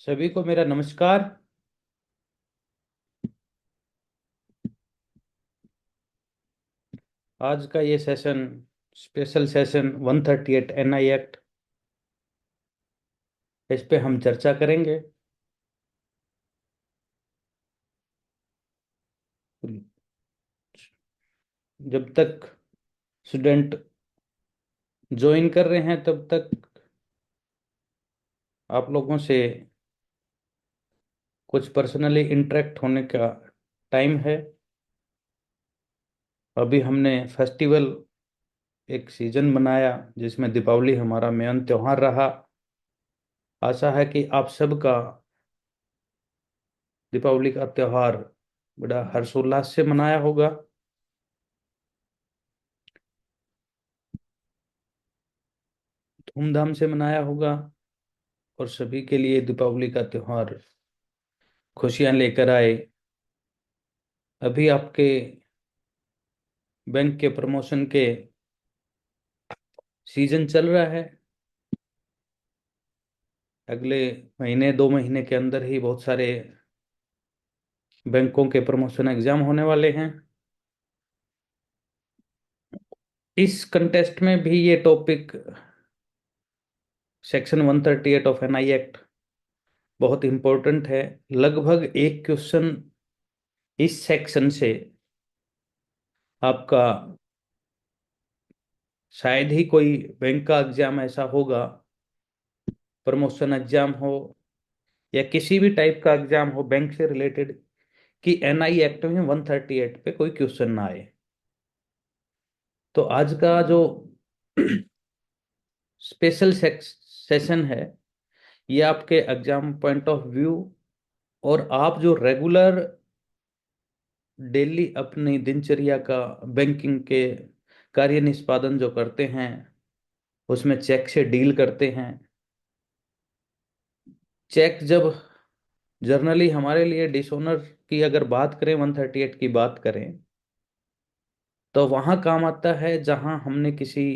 सभी को मेरा नमस्कार। आज का ये session special session 138 NI act, इस पे हम चर्चा करेंगे। जब तक स्टूडेंट ज्वाइन कर रहे हैं तब तक आप लोगों से कुछ पर्सनली इंटरेक्ट होने का टाइम है। अभी हमने फेस्टिवल एक सीजन बनाया जिसमें दीपावली हमारा मेन त्योहार रहा। आशा है कि आप सबका दीपावली का त्योहार बड़ा हर्षोल्लास से मनाया होगा। धूमधाम से मनाया होगा और सभी के लिए दीपावली का त्योहार खुशियां लेकर आए। अभी आपके बैंक के प्रमोशन के सीजन चल रहा है। अगले महीने 2 महीने के अंदर ही बहुत सारे बैंकों के प्रमोशन एग्जाम होने वाले हैं। इस कंटेस्ट में भी ये topic section 138 of NI act बहुत इंपॉर्टेंट है। लगभग एक क्वेश्चन इस सेक्शन से आपका शायद ही कोई बैंक का एग्जाम ऐसा होगा, प्रमोशन एग्जाम हो या किसी भी टाइप का एग्जाम हो बैंक से रिलेटेड, कि एनआई एक्ट में 138 पे कोई क्वेश्चन ना आए। तो आज का जो स्पेशल सेशन है ये आपके एग्जाम पॉइंट ऑफ व्यू और आप जो रेगुलर डेली अपनी दिनचर्या का बैंकिंग के कार्य निष्पादन जो करते हैं उसमें चेक से डील करते हैं। चेक जब जर्नली हमारे लिए डिसऑनर की अगर बात करें, 138 की बात करें, तो वहां काम आता है जहां हमने किसी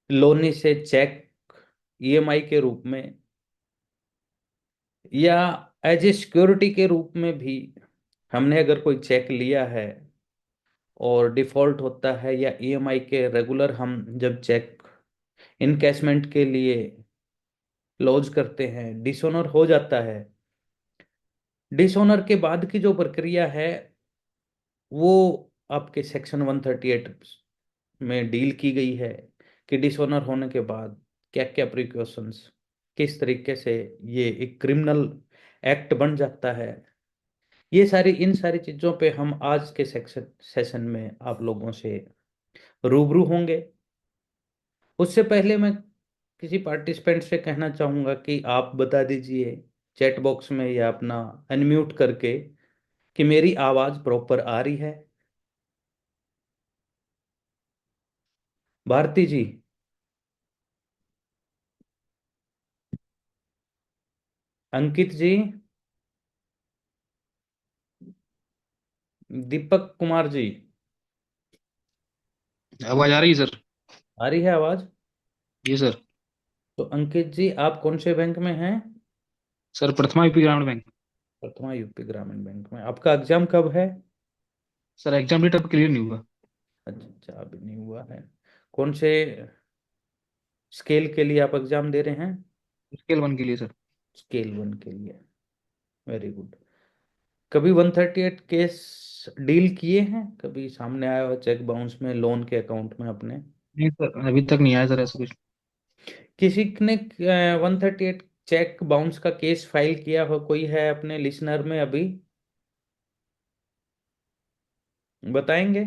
लोनी से चेक ईएमआई के रूप में या एज ए सिक्योरिटी के रूप में भी हमने अगर कोई चेक लिया है और डिफॉल्ट होता है, या ईएमआई के रेगुलर हम जब चेक इनकैशमेंट के लिए लॉन्च करते हैं, डिसऑनर हो जाता है। डिसऑनर के बाद की जो प्रक्रिया है वो आपके सेक्शन 138 में डील की गई है कि डिसऑनर होने के बाद क्या क्या प्रिकॉशंस, किस तरीके से ये एक क्रिमिनल एक्ट बन जाता है। ये सारी इन सारी चीजों पे हम आज के सेक्शन सेशन में आप लोगों से रूबरू होंगे। उससे पहले मैं किसी पार्टिसिपेंट से कहना चाहूंगा कि आप बता दीजिए चैट बॉक्स में या अपना अनम्यूट करके कि मेरी आवाज प्रॉपर आ रही है। भारती जी, अंकित जी, दीपक कुमार जी, आवाज आ रही है सर। आ रही है आवाज? जी सर। तो अंकित जी, आप कौन से बैंक में हैं? सर प्रथमा यूपी ग्रामीण बैंक। प्रथमा यूपी ग्रामीण बैंक में। आपका एग्जाम कब है? सर एग्जाम डेट अब क्लियर नहीं हुआ। अच्छा, अभी नहीं हुआ है। कौन से स्केल के लिए आप एग्जाम दे रहे हैं? स्केल 1 के लिए सर। स्केल 1 के लिए। Very good. कभी 138 केस डील किए हैं? कभी सामने आया हो चेक बाउंस में लोन के अकाउंट में अपने? नहीं सर, अभी तक नहीं आया सर ऐसा कुछ। किसी ने 138 चेक बाउंस का केस फाइल किया हो कोई है अपने लिसनर में अभी? बताएंगे?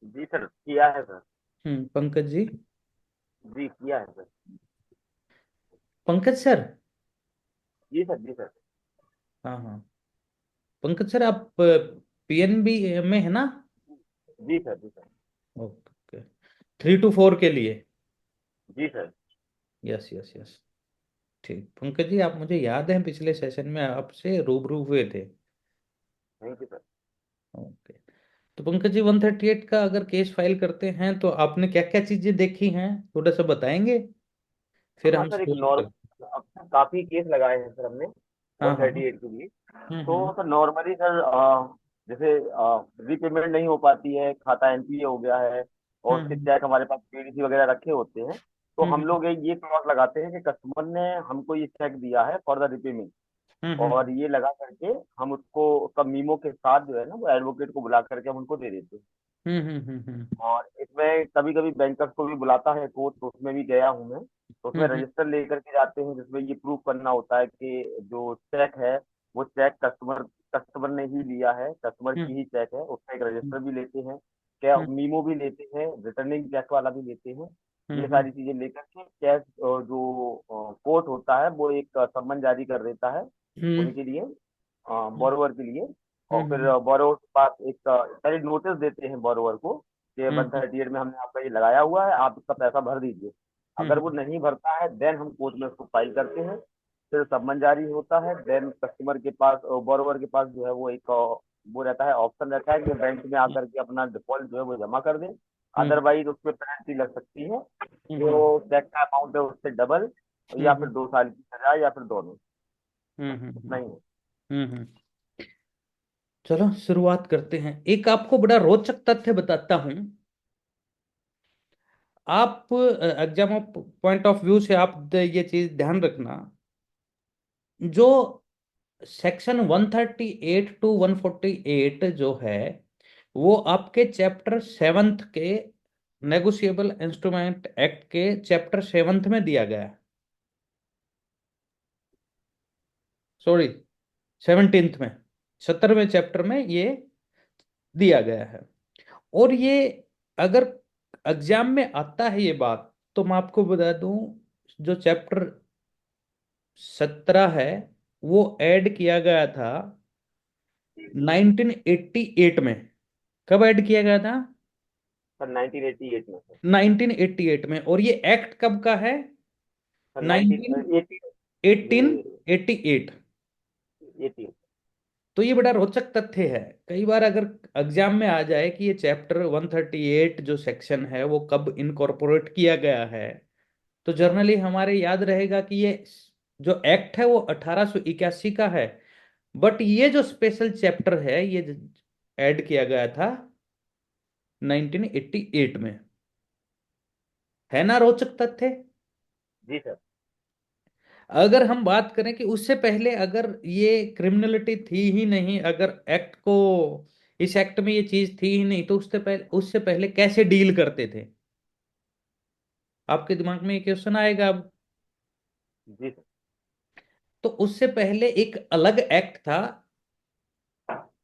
जी सर, किया है सर। पंकज जी। जी किया है सर। पंकज सर। जी सर, जी सर। हाँ हाँ। पंकज सर, आप पीएनबी में है ना? जी सर, जी सर। ओके। 3 to 4 के लिए। जी सर। Yes yes yes. ठीक, पंकज जी, आप मुझे याद है पिछले सेशन में आपसे रूबरू हुए थे। Thank you sir. ओके। तो पंकज जी, 138 का अगर केस फाइल करते हैं तो आपने क्या क्या चीजें देखी हैं, थोड़ा सा बताएंगे, फिर हाँ हम सर, एक सोच नॉर्म सकते अब तक काफी केस लगाए हैं सर हमने हाँ हाँ। 138 के लिए। तो हम्म। सर नॉर्मली सर जैसे रीपेमेंट नहीं हो पाती है, खाता एनपीए हो गया है और उसके हम्म। चेक हमारे पास पीडीसी वगैरह रखे होते हैं। तो हम हम्म। लोग ये क्लॉज लगाते हैं कि कस्टमर ने हमको ये चेक दिया है फॉर द रिपेमेंट, हम्म। और ये लगा करके हम उसको उसका मीमो के साथ जो है ना वो एडवोकेट को बुला करके हम उनको दे देते हैं। हम्म। हम्म। और इसमें कभी कभी बैंकर्स को भी बुलाता है कोर्ट, तो उसमें भी गया हूँ मैं। तो उसमें हम्म। रजिस्टर लेकर के जाते हैं जिसमें ये प्रूव करना होता है कि जो चेक है वो चेक कस्टमर कस्टमर ने ही लिया है, कस्टमर हम्म। की ही चेक है। उसका एक रजिस्टर भी लेते हैं, क्या हम्म। मीमो भी लेते हैं, रिटर्निंग चेक वाला भी लेते हैं। ये हम्म। सारी चीजें लेकर के कैश जो कोर्ट होता है वो एक सम्मन जारी कर देता है हम्म। उनके लिए, बोरोवर के लिए। और फिर हम्म। बोरोवर के पास एक पहले नोटिस देते हैं बोरोवर को कि हम्म। 138 में हमने आपका ये लगाया हुआ है, आप इसका पैसा भर दीजिए। अगर वो हम्म। नहीं भरता है देन हम कोर्ट में उसको फाइल करते हैं। फिर सम्मन जारी होता है, देन कस्टमर के पास बोरोवर के पास जो है वो एक वो रहता है, ऑप्शन रहता है कि बैंक में आकर के अपना डिफॉल्ट जो है वो जमा कर दें। हम्म। अदरवाइज उस पर पेनल्टी लग सकती है, हम्म। जो चेक का अमाउंट है उससे डबल, या फिर हम्म। 2 साल की सजा, या फिर दोनों। हम्म। इतना ही है। हम्म। चलो शुरुआत करते हैं। एक आपको बड़ा रोचक तथ्य बताता हूं। आप एग्जाम पॉइंट ऑफ व्यू से आप ये चीज ध्यान रखना। जो सेक्शन 138 टू 148 जो है वो आपके चैप्टर सेवन्थ के नेगोशिएबल इंस्ट्रूमेंट एक्ट के चैप्टर सेवन्थ में दिया गया है। सॉरी, 17th में, 17वें चैप्टर में ये दिया गया है। और ये अगर एग्जाम में आता है ये बात, तो मैं आपको बता दूं, जो चैप्टर 17 है वो ऐड किया गया था 1988 में। कब ऐड किया गया था? सर 1988 में सर। 1988 में। और ये एक्ट कब का है? सर 1980 ये 1888। 80। तो ये बड़ा रोचक तथ्य है। कई बार अगर एग्जाम में आ जाए कि ये चैप्टर 138 जो सेक्शन है वो कब इनकॉर्पोरेट किया गया है, तो जर्नली हमारे याद रहेगा कि ये जो एक्ट है वो 1881 का है। बट ये जो स्पेशल चैप्टर है ये ऐड किया गया था 1988 में। है ना रोचक तथ्य? जी सर। अगर हम बात करें कि उससे पहले अगर ये क्रिमिनलिटी थी ही नहीं, अगर एक्ट को, इस एक्ट में ये चीज थी ही नहीं, तो उससे पहले कैसे डील करते थे? आपके दिमाग में ये क्वेश्चन आएगा अब। जी सर। तो उससे पहले एक अलग एक्ट था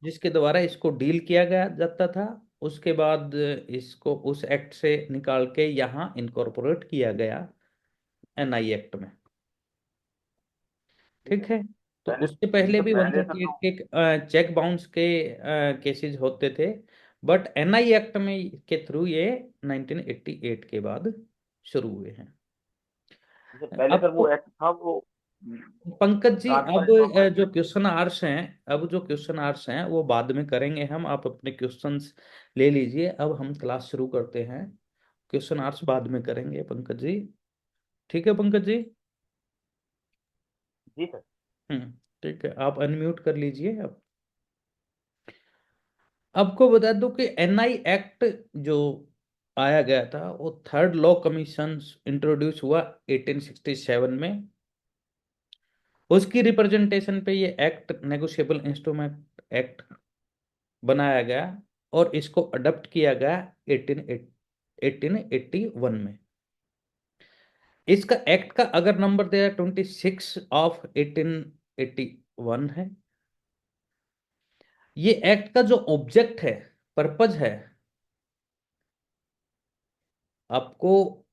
जिसके द्वारा इसको डील किया गया जाता था। उसके बाद इसको उस एक्ट से निकाल के यहाँ इनकॉर्पोरेट किया गया एनआई एक्ट में। ठीक है। ठीक है। तो पहले उससे जी पहले सर, भी पहले से 138 तो के चेक बाउंस के केसेस होते थे। बट एनआई एक्ट में के थ्रू ये 1988 के बाद शुरू हुए हैं। जी सर, पहले सर वो अब एक्ट था वो पंकज जी, ट्रांसफर अब इंफॉर्मेशन। जो क्वेश्चन आवर्स हैं, अब जो क्वेश्चन आवर्स हैं वो बाद में करेंगे हम। आप अपने क्वेश्चंस ले लीजिए, अब हम क्लास शुरू करते हैं। क्वेश्चन आवर्स बाद में करेंगे पंकज जी। ठीक है पंकज जी? जी सर। हम्म। ठीक है, आप अनम्यूट कर लीजिए अब। आपको बता दूं कि एनआई एक्ट जो आया गया था वो थर्ड लॉ कमीशन इंट्रोड्यूस हुआ 1867 में। उसकी रिप्रेजेंटेशन पे ये एक्ट नेगोशिएबल इंस्ट्रूमेंट एक्ट बनाया गया और इसको अडॉप्ट किया गया 1881 में। इसका एक्ट का अगर नंबर दिया 26 ऑफ 1881 है। ये एक्ट का जो ऑब्जेक्ट है, पर्पज है, आपको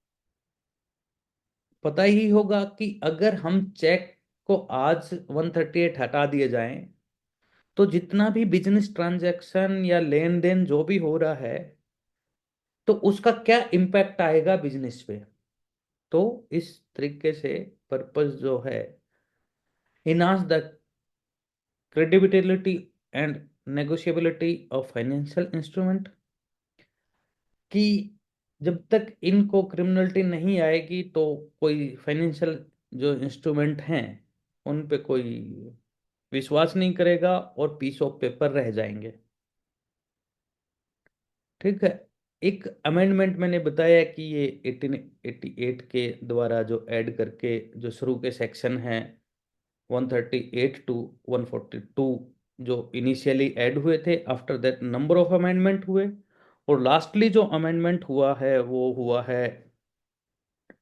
पता ही होगा कि अगर हम चेक को आज 138 हटा दिए जाएं, तो जितना भी बिजनेस ट्रांजैक्शन या लेन देन जो भी हो रहा है, तो उसका क्या इम्पैक्ट आएगा बिजनेस पे। तो इस तरीके से पर्पस जो है, enhance the credibility and negotiability of financial instrument, कि जब तक इनको क्रिमिनलिटी नहीं आएगी तो कोई फाइनेंशियल जो इंस्ट्रूमेंट हैं उन पे कोई विश्वास नहीं करेगा और पीस ऑफ पेपर रह जाएंगे। ठीक है। एक अमेंडमेंट मैंने बताया कि ये 1888 के द्वारा जो ऐड करके जो शुरू के सेक्शन हैं 138 टू 142 जो इनिशियली ऐड हुए थे, after that number of amendment हुए, और लास्टली जो अमेंडमेंट हुआ है वो हुआ है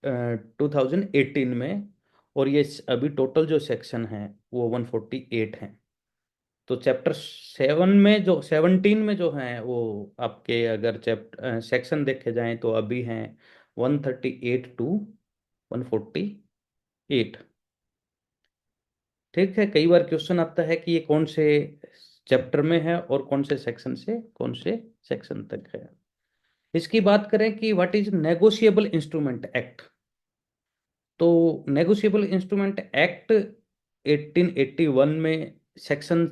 2018 में। और ये अभी टोटल जो सेक्शन है वो 148 हैं। तो चैप्टर 7 में जो 17 में जो है वो आपके अगर चैप्टर सेक्शन देखे जाएं तो अभी हैं 138 टू 148। ठीक है। कई बार क्वेश्चन आता है कि ये कौन से चैप्टर में है और कौन से सेक्शन से कौन से सेक्शन तक है। इसकी बात करें कि what is negotiable instrument act, तो नेगोशिएबल इंस्ट्रूमेंट एक्ट 1881 में सेक्शन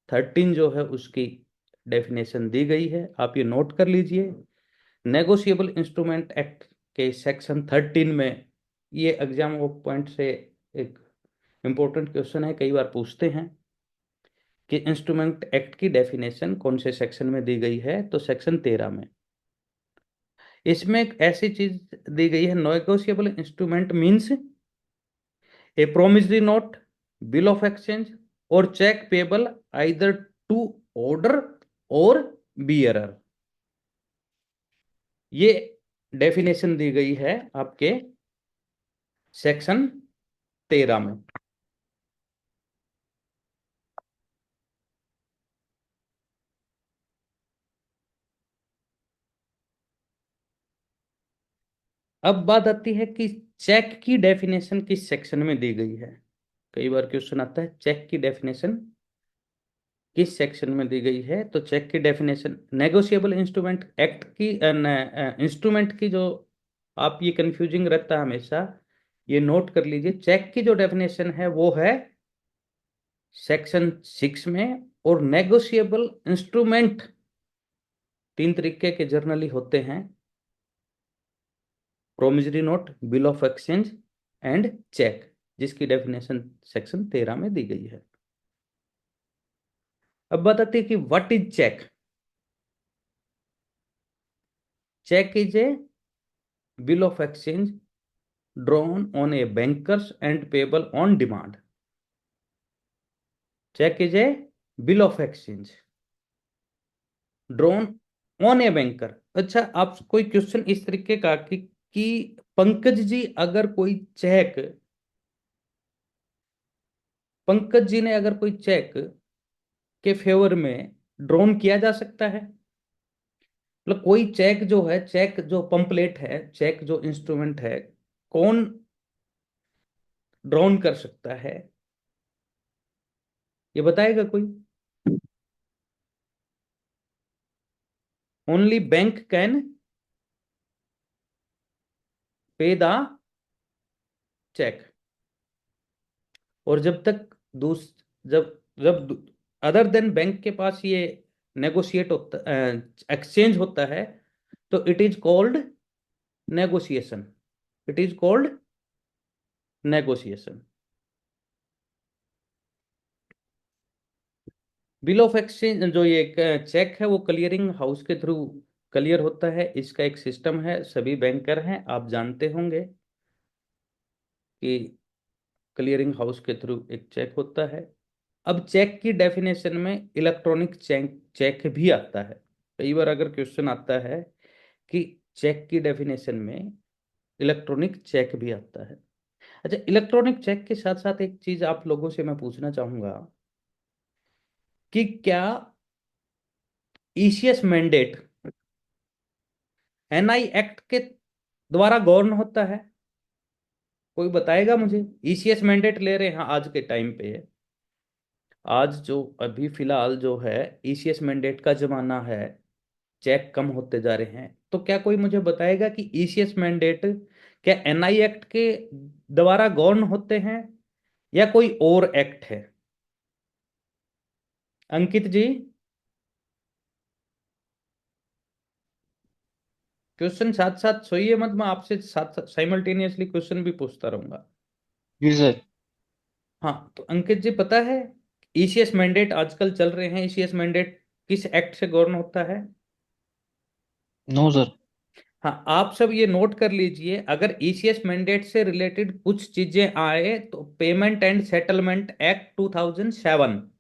13 जो है उसकी डेफिनेशन दी गई है, आप ये नोट कर लीजिए। नेगोशिएबल इंस्ट्रूमेंट एक्ट के सेक्शन 13 में, ये एग्जाम ऑफ पॉइंट से एक इंपॉर्टेंट क्वेश्चन है, कई बार पूछते हैं कि इंस्ट्रूमेंट एक्ट की डेफिनेशन कौन से सेक्शन में दी गई है, तो सेक्शन 13 में। इसमें एक ऐसी चीज दी गई है, negotiable instrument means a promissory note, bill of exchange और cheque payable either to order और बियरर। ये डेफिनेशन दी गई है आपके सेक्शन 13 में। अब बात आती है कि चेक की डेफिनेशन किस सेक्शन में दी गई है। कई बार क्वेश्चन आता है चेक की डेफिनेशन किस सेक्शन में दी गई है, तो चेक की डेफिनेशन नेगोशिएबल इंस्ट्रूमेंट एक्ट की इंस्ट्रूमेंट की जो आप ये कंफ्यूजिंग रहता है हमेशा, ये नोट कर लीजिए। चेक की जो डेफिनेशन है वो है सेक्शन 6 में। और नेगोशिएबल इंस्ट्रूमेंट तीन तरीके के जर्नली होते हैं, promissory note, bill of exchange and cheque, जिसकी डेफिनेशन सेक्शन 13 में दी गई है। अब बताते हैं कि what is cheque. Cheque is a bill of exchange drawn on a bankers and payable on demand. Check is a bill of exchange drawn on a banker। अच्छा, आप कोई क्वेश्चन इस तरीके का कि पंकज जी अगर कोई चेक, पंकज जी ने अगर कोई चेक के फेवर में ड्रॉन किया जा सकता है, मतलब कोई चेक जो है, चेक जो पंपलेट है, चेक जो इंस्ट्रूमेंट है, कौन ड्रॉन कर सकता है, ये बताएगा कोई? Only bank can pay the cheque. और जब तक दूस जब जब अदर देन बैंक के पास ये नेगोशिएट होता, एक्सचेंज होता है, तो it is called negotiation. It is called negotiation. Bill of exchange जो ये चेक है वो क्लियरिंग हाउस के थ्रू क्लियर होता है। इसका एक सिस्टम है, सभी बैंकर हैं, आप जानते होंगे कि क्लियरिंग हाउस के थ्रू एक चेक होता है। अब चेक की डेफिनेशन में इलेक्ट्रॉनिक चेक चेक भी आता है। कई बार अगर क्वेश्चन आता है कि चेक की डेफिनेशन में इलेक्ट्रॉनिक चेक भी आता है। अच्छा, इलेक्ट्रॉनिक चेक के साथ साथ एक चीज आप लोगों से मैं पूछना चाहूंगा कि क्या ईसीएस मैंडेट एनआई एक्ट के द्वारा गवर्न होता है? कोई बताएगा मुझे? ईसीएस मैंडेट ले रहे हैं आज के टाइम पे, आज जो अभी फिलहाल जो है ईसीएस मैंडेट का जमाना है, चेक कम होते जा रहे हैं, तो क्या कोई मुझे बताएगा कि ईसीएस मैंडेट क्या एनआई एक्ट के द्वारा गवर्न होते हैं या कोई और एक्ट है? अंकित जी, क्वेश्चन साथ साथ सोइए मत, मैं आपसे साथ साइमल्टेनियसली क्वेश्चन भी पूछता रहूंगा। जी सर। हाँ, तो अंकित जी पता है ईसीएस मैंडेट आजकल चल रहे हैं, ईसीएस मैंडेट किस एक्ट से गवर्न होता है? No sir. हाँ, आप सब ये नोट कर लीजिए, अगर ईसीएस मैंडेट से रिलेटेड कुछ चीजें आए तो payment and settlement act 2007,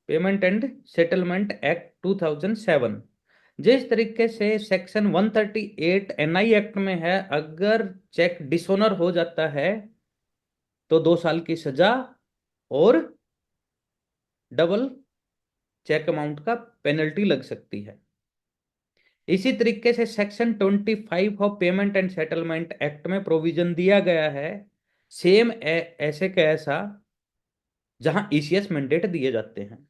payment and settlement act 2007, जिस तरीके से सेक्शन 138 एनआई एक्ट में है, अगर चेक डिसोनर हो जाता है तो 2 साल की सजा और डबल चेक अमाउंट का पेनल्टी लग सकती है। इसी तरीके से section 25 of payment and settlement act में प्रोविजन दिया गया है, सेम ऐसे कैसा, जहां ईसीएस मैंडेट दिए जाते हैं।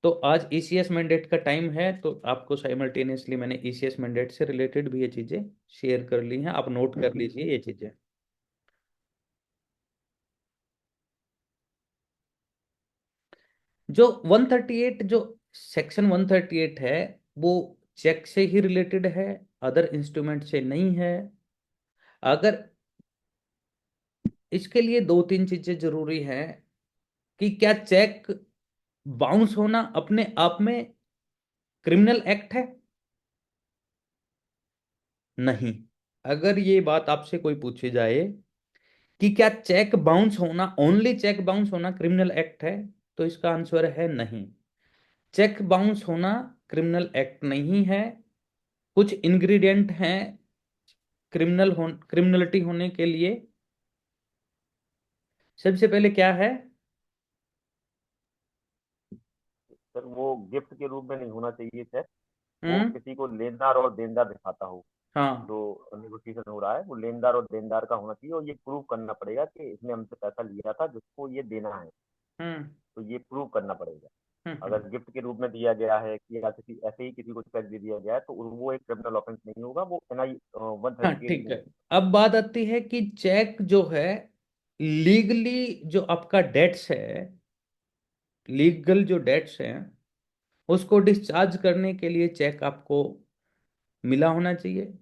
तो आज ईसीएस मैंडेट का टाइम है, तो आपको साइमल्टेनियसली मैंने ईसीएस मैंडेट से रिलेटेड भी ये चीजें शेयर कर ली हैं, आप नोट कर लीजिए ये चीजें। जो 138, जो सेक्शन 138 है, वो चेक से ही रिलेटेड है, अदर इंस्ट्रूमेंट से नहीं है। अगर इसके लिए दो तीन चीजें जरूरी है कि क्या चेक बाउंस होना अपने आप में क्रिमिनल एक्ट है? नहीं। अगर ये बात आपसे कोई पूछी जाए कि क्या चेक बाउंस होना, ओनली चेक बाउंस होना क्रिमिनल एक्ट है, तो इसका आंसर है नहीं। चेक बाउंस होना क्रिमिनल एक्ट नहीं है। कुछ इंग्रेडिएंट हैं क्रिमिनलिटी होने के लिए। सबसे पहले क्या है? सर वो गिफ्ट के रूप में नहीं होना चाहिए चेक, वो हम्म। किसी को लेनदार और देनदार दिखाता हो। हाँ। जो नेगोशिएशन हो रहा है वो लेनदार और देनदार का होना चाहिए, और ये प्रूव करना पड़ेगा कि इसने हमसे पैसा लिया था जिसको ये देना है, हम्म। तो ये प्रूव करना पड़ेगा। हम्म। अगर गिफ्ट के रूप में दिया गया है कि या किसी ऐसे ही किसी को चेक दे दिया गया है, तो वो एक क्रिमिनल ऑफेंस नहीं होगा, वो एनआई वन हाँ, थर्टी एट ठीक की है। नहीं। अब बात आती है कि चेक जो है, लीगली जो आपका डेट्स है, लीगल जो डेट्स हैं, उसको डिस्चार्ज करने के लिए चेक आपको मिला होना चाहिए,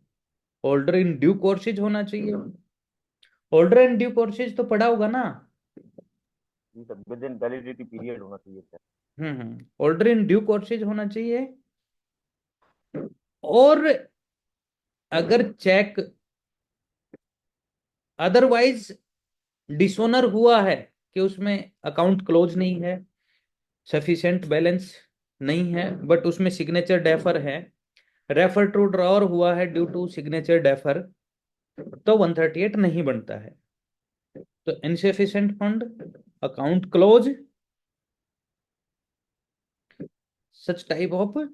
ऑर्डर इन ड्यू कोर्सेज होना चाहिए। ऑर्डर इन ड्यू कोर्सेज तो पड़ा होगा ना? जी sir, within validity period होना चाहिए sir. Order in due courses होना चाहिए। और अगर चेक अदरवाइज डिसोनर हुआ है, कि उसमें अकाउंट क्लोज नहीं है, सफिशिएंट बैलेंस नहीं है, बट उसमें सिग्नेचर डेफर है, रेफर टू ड्रॉअर हुआ है ड्यू टू सिग्नेचर डेफर, तो 138 नहीं बनता है। तो insufficient fund, account close, such type of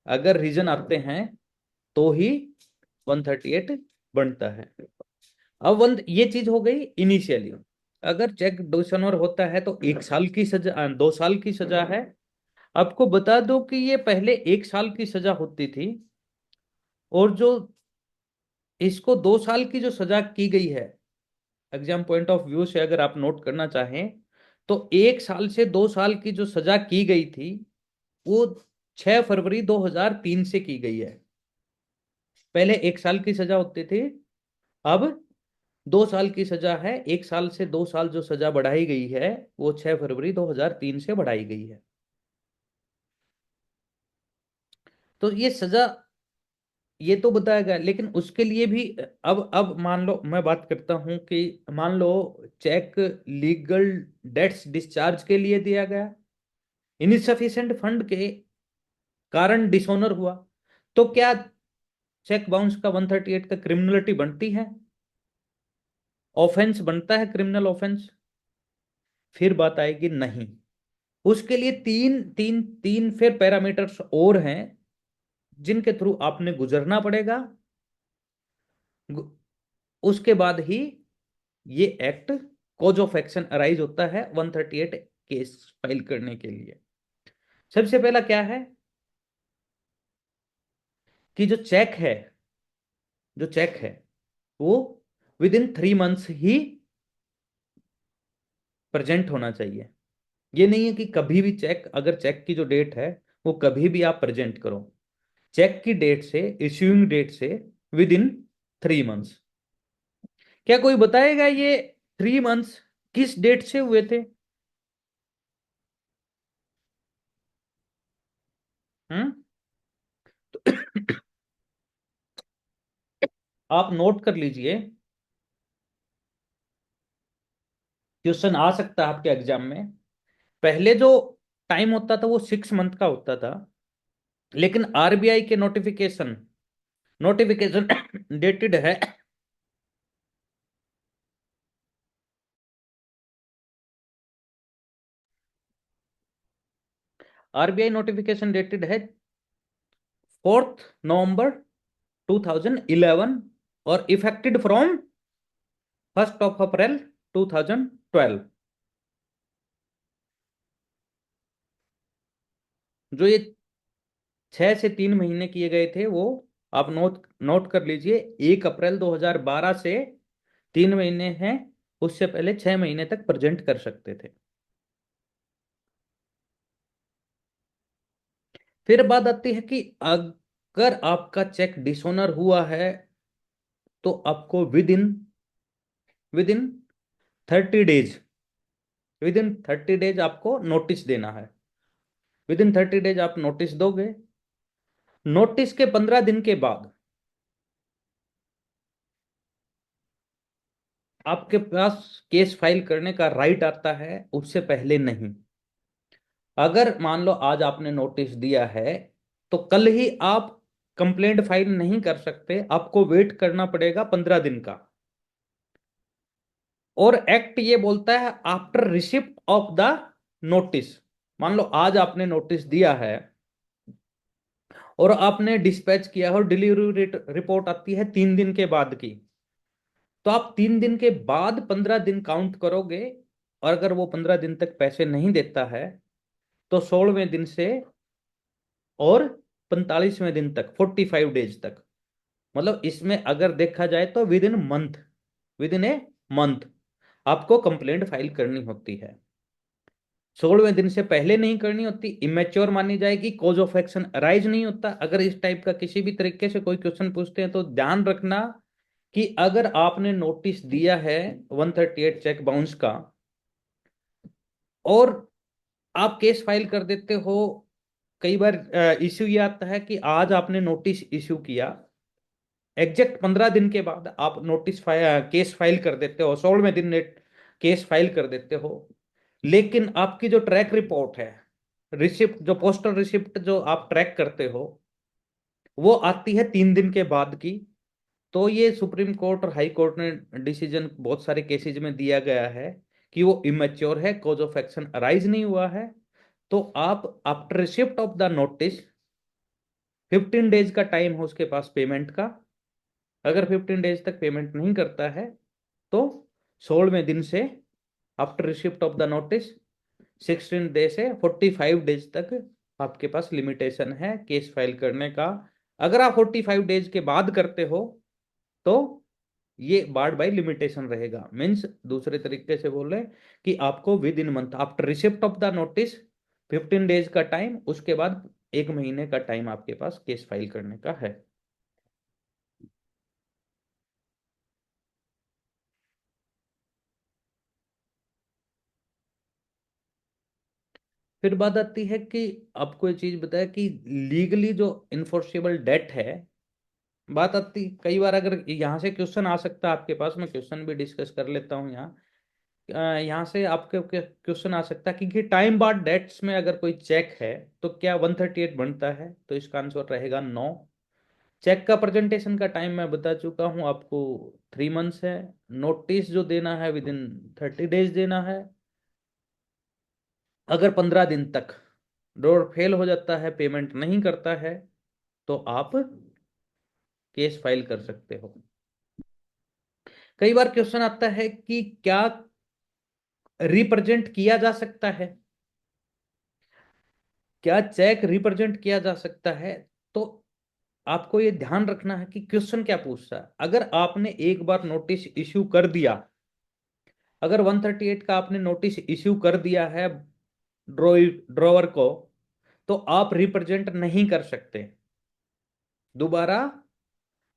अगर रीजन आते हैं तो ही 138 बनता है। अब वन ये चीज हो गई इनिशियली। अगर चेक डिसऑनर होता है तो 1 साल की सजा, 2 साल की सजा है। आपको बता दो कि ये पहले 1 साल की सजा होती थी, और जो इसको 2 साल की जो सजा की गई है, एग्जाम पॉइंट ऑफ व्यू से अगर आप नोट करना चाहें, तो 1 साल से 2 साल की जो सजा की गई थी, वो 6 फरवरी 2003 से की गई है। पहले 1 साल की सजा होती थी, अब 2 साल की सजा है। 1 साल से 2 साल जो सजा बढ़ाई गई है, वो 6 फरवरी 2003 से बढ़ाई गई है। तो ये सजा, ये तो बताया गया, लेकिन उसके लिए भी अब मान लो मैं बात करता हूं कि मान लो चेक लीगल डेट्स डिस्चार्ज के लिए दिया गया, इनसफिशिएंट फंड के कारण डिसऑनर हुआ, तो क्या चेक बाउंस का 138 का क्रिमिनलिटी बनती है, ऑफेंस बनता है, क्रिमिनल ऑफेंस? फिर बात आएगी नहीं। उसके लिए तीन तीन तीन फिर पैरामीटर्स और हैं, जिनके थ्रू आपने गुजरना पड़ेगा। गु- उसके बाद ही ये act cause of action arise होता है 138 केस फाइल करने के लिए। सबसे पहला क्या है कि जो चेक है वो with in 3 months he present होना चाहिए। ये नहीं है कि कभी भी चेक, अगर चेक की जो डेट है वो कभी भी आप प्रेजेंट करो। चेक की डेट से, इश्यूइंग डेट से विद इन 3 मंथ्स। क्या कोई बताएगा ये 3 मंथ्स किस डेट से हुए थे? हम्म। आप नोट कर लीजिए, क्वेश्चन आ सकता है आपके एग्जाम में। पहले जो टाइम होता था वो 6 मंथ का होता था, लेकिन आरबीआई के नोटिफिकेशन नोटिफिकेशन डेटेड है, आरबीआई नोटिफिकेशन डेटेड है 4 नवंबर 2011, और इफेक्टेड फ्रॉम 1 अप्रैल 2012। जो ये 6 से 3 महीने किए गए थे वो आप नोट नोट कर लीजिए। 1 अप्रैल 2012 से 3 महीने हैं, उससे पहले 6 महीने तक प्रेजेंट कर सकते थे। फिर बात आती है कि अगर आपका चेक डिसऑनर हुआ है तो आपको विद इन 30 डेज, आपको नोटिस देना है। विद इन 30 डेज आप नोटिस दोगे। नोटिस के 15 दिन के बाद आपके पास केस फाइल करने का राइट आता है, उससे पहले नहीं। अगर मान लो आज आपने नोटिस दिया है तो कल ही आप कंप्लेंट फाइल नहीं कर सकते, आपको वेट करना पड़ेगा 15 दिन का। और एक्ट ये बोलता है after receipt of the notice. मान लो आज आपने नोटिस दिया है और आपने डिस्पैच किया है और डिलीवरी रिपोर्ट आती है 3 दिन के बाद की, तो आप 3 दिन के बाद 15 दिन काउंट करोगे। और अगर वो 15 दिन तक पैसे नहीं देता है तो 16वें दिन से और 45वें दिन तक, 45 डेज तक, मतलब इसमें अगर देखा जाए तो विद इन ए मंथ आपको कंप्लेंट फाइल करनी होती है। 16वें दिन से पहले नहीं करनी होती, इमेच्योर मानी जाएगी, कॉज ऑफ एक्शन अराइज नहीं होता। अगर इस टाइप का किसी भी तरीके से कोई क्वेश्चन पूछते हैं तो ध्यान रखना कि अगर आपने नोटिस दिया है 138 चेक बाउंस का और आप केस फाइल कर देते हो, कई बार इश्यू ये आता है कि आज आपने नोटिस इश्यू किया, एग्जैक्ट 15 दिन के बाद आप केस फाइल कर देते हो, 16वें दिन नेट केस फाइल कर देते हो, लेकिन आपकी जो ट्रैक रिपोर्ट है, रिसिप्ट जो पोस्टल रिसिप्ट जो आप ट्रैक करते हो, वो आती है 3 दिन के बाद की। तो ये सुप्रीम कोर्ट और हाई कोर्ट ने डिसीजन बहुत सारे केसेज में दिया गया है कि वो इमेच्योर है, कॉज ऑफ एक्शन अराइज नहीं हुआ है। तो आप after receipt of the notice, 15 days का टाइम है उसके पास पेमेंट का। अगर 15 डेज तक पेमेंट नहीं करता है तो 16वें दिन से, after receipt of the notice, 16 day से 45 डेज तक आपके पास लिमिटेशन है केस फाइल करने का। अगर आप 45 डेज के बाद करते हो तो ये बार्ड बाय लिमिटेशन रहेगा। मीन्स दूसरे तरीके से बोले कि आपको with in month after receipt of the notice 15 days का टाइम, उसके बाद 1 महीने का टाइम आपके पास केस फाइल करने का है। फिर बात आती है कि आपको ये चीज बताया कि लीगली जो इन्फोर्सेबल डेट है, बात आती कई बार, अगर यहाँ से क्वेश्चन आ सकता है आपके पास, मैं क्वेश्चन भी डिस्कस कर लेता हूँ यहाँ। यहाँ से आपके क्वेश्चन आ सकता है कि टाइम बार्ड डेट्स में अगर कोई चेक है तो क्या 138 बनता है? तो इसका आंसर रहेगा नो। चेक का प्रेजेंटेशन का टाइम मैं बता चुका हूँ आपको, 3 मंथ्स है। नोटिस जो देना है विद इन 30 डेज देना है। अगर 15 दिन तक ड्रॉर फेल हो जाता है, पेमेंट नहीं करता है, तो आप केस फाइल कर सकते हो। कई बार क्वेश्चन आता है कि क्या रिप्रेजेंट किया जा सकता है, क्या चेक रिप्रेजेंट किया जा सकता है? तो आपको ये ध्यान रखना है कि क्वेश्चन क्या पूछता है। अगर आपने एक बार नोटिस इश्यू कर दिया, अगर 138 का आपने नोटिस इश्यू कर दिया है ड्रॉवर को, तो आप रिप्रेजेंट नहीं कर सकते, दोबारा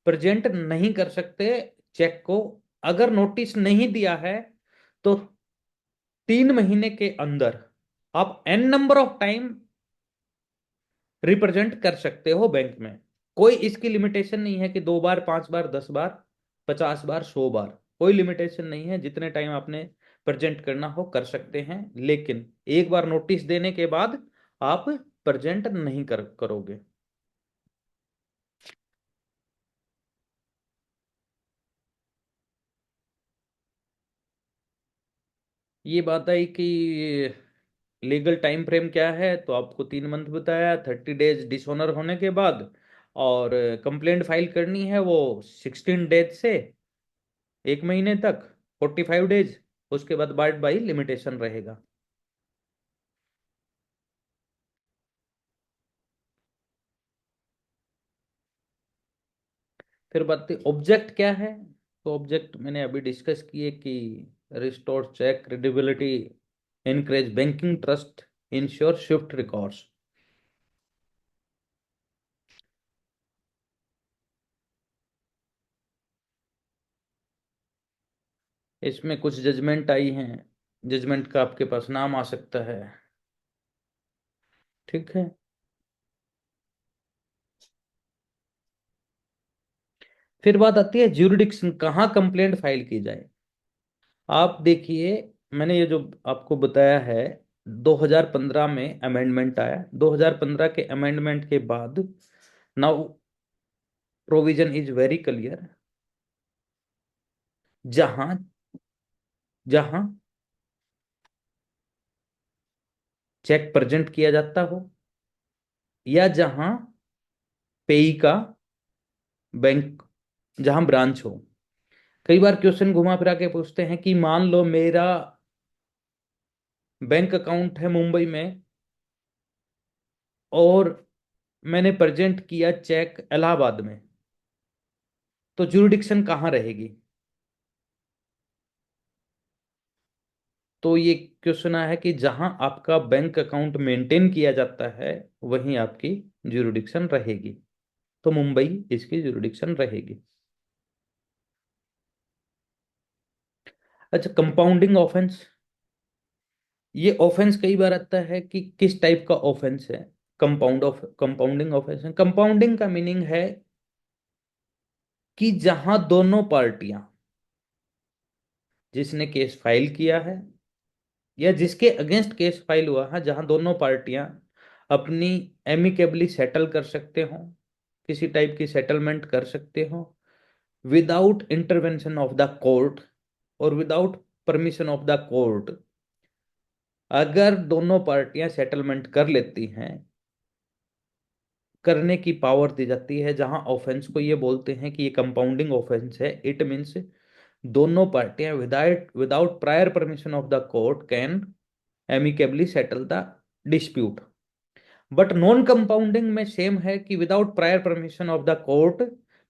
प्रेजेंट नहीं कर सकते चेक को। अगर नोटिस नहीं दिया है तो 3 महीने के अंदर आप n number of time represent कर सकते हो बैंक में। कोई इसकी लिमिटेशन नहीं है कि 2 बार, 5 बार, 10 बार, 50 बार, 100 बार। कोई लिमिटेशन नहीं है, जितने टाइम आपने प्रेजेंट करना हो कर सकते हैं, लेकिन एक बार नोटिस देने के बाद आप प्रेजेंट नहीं करोगे। ये बात आई कि लीगल टाइम फ्रेम क्या है, तो आपको 3 मंथ बताया, 30 डेज डिसऑनर होने के बाद, और कंप्लेंट फाइल करनी है वो 16 डेज से 1 महीने तक, 45 डेज। उसके बाद बाइट बाई लिमिटेशन रहेगा। फिर बात ऑब्जेक्ट क्या है, तो ऑब्जेक्ट मैंने अभी डिस्कस किए कि restore cheque credibility, increase banking trust, ensure swift records. इसमें कुछ जजमेंट आई हैं, जजमेंट का आपके पास नाम आ सकता है। ठीक है। फिर बात आती है ज्यूरिडिक्शन, कहाँ कंप्लेंट फाइल की जाए। आप देखिए, मैंने ये जो आपको बताया है, 2015 में अमेंडमेंट आया। 2015 के अमेंडमेंट के बाद now provision is very clear. जहां जहां चेक प्रेजेंट किया जाता हो, या जहां पेई का बैंक, जहां ब्रांच हो। कई बार क्वेश्चन घुमा फिरा के पूछते हैं कि मान लो मेरा बैंक अकाउंट है मुंबई में, और मैंने प्रेजेंट किया चेक इलाहाबाद में, तो जुरिडिक्शन कहाँ रहेगी। तो ये क्वेश्चन आया है कि जहां आपका बैंक अकाउंट मेंटेन किया जाता है वहीं आपकी जुरिडिक्शन रहेगी, तो मुंबई इसकी जुरिडिक्शन रहेगी। अच्छा, कंपाउंडिंग ऑफेंस। ये ऑफेंस कई बार आता है कि किस टाइप का ऑफेंस है। कंपाउंडिंग ऑफेंस है। कंपाउंडिंग का मीनिंग है कि जहां दोनों पार्टियां, जिसने केस फाइल किया है या जिसके अगेंस्ट केस फाइल हुआ है, जहां दोनों पार्टियां अपनी एमिकेबली सेटल कर सकते हो, किसी टाइप की सेटलमेंट कर सकते हो, without intervention of the court और without permission of the court. अगर दोनों पार्टियां सेटलमेंट कर लेती हैं, करने की पावर दी जाती है, जहां ऑफेंस को ये बोलते हैं कि ये कंपाउंडिंग ऑफेंस है। इट मीन्स दोनों पार्टियां without without prior permission of the court can amicably settle the dispute. But non compounding में सेम है कि without prior permission of the court